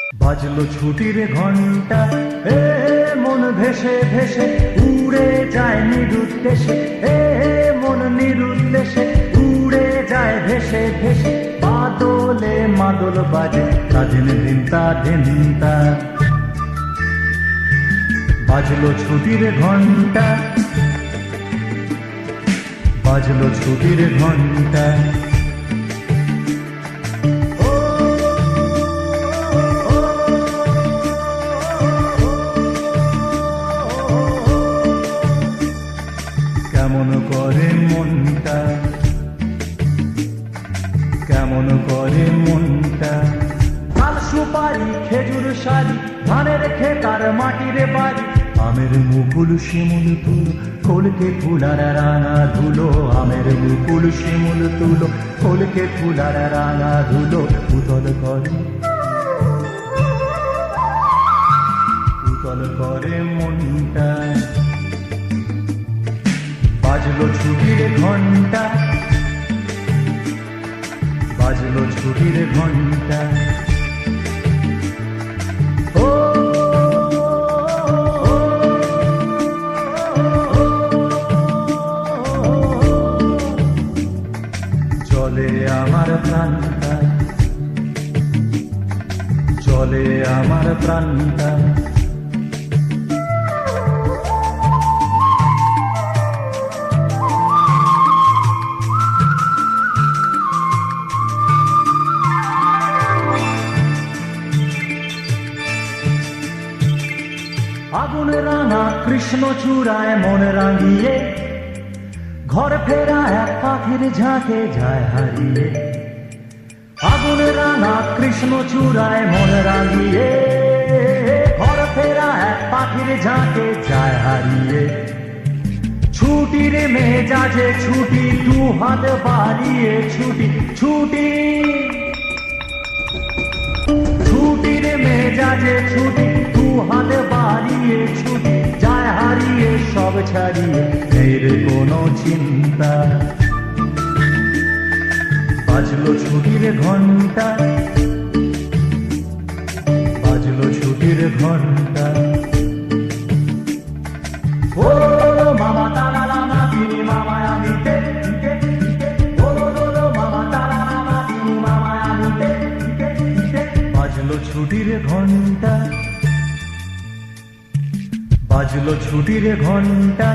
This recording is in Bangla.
বাজলো ছুটির ঘন্টা, এ মন ভেসে ভেসে উড়ে যায় নিরুদ্দেশে, এ মন নিরুদ্দেশে উড়ে যায় ভেসে ভেসে। বাদলে মাদল বাজে তাদিন দিন তা দিন তা। বাজলো ছুটির ঘন্টা, বাজলো ছুটির ঘন্টা। কেমন করে মনটা, কেমন করে মনটা। তাল সুপারি খেজুর শাড়ি ধানের খেতার মাটির বাড়ি, আমের মুকুল শিমুল তুলো কলকে ফুলার রাঙা ধুলো, আমের মুকুল শিমুল তুলো কলকে ফুলার রাঙা ধুলো। উতল করে, উতল করে মনটা। বাজলো ছুটির ঘন্টা, বাজলো ছুটির ঘন্টা। ও চলে আমার প্রাণটা, চলে আমার প্রাণটা। আগুন রাঙা কৃষ্ণ চূড়ায় মন রাঙিয়ে, ঘর ফেরা এক পাখির ঝাঁকে যায় হারিয়ে। আগুন রাঙা কৃষ্ণ চূড়ায় মন রাঙিয়ে, ঘর ফেরা এক পাখির ঝাঁকে যায় হারিয়ে। ছুটির মেজাজে ছুটি, দু হাত বাড়িয়ে ছুটি ছুটি। ছুটির মেজাজে ছুটি, দু হাত বাড়িয়ে ছুটি যায় হারিয়ে সব ছাড়িয়ে। এর কোনো চিন্তা, বাজলো ছুটির ঘন্টা, বাজলো ছুটির ঘন্টা। ও মামা তারা রামা তিনি মামায় আমিতে, মামা তারা রামা তিনি মামায় আমিতে। বাজলো ছুটির ঘন্টা, বাজলো ছুটির ঘন্টা।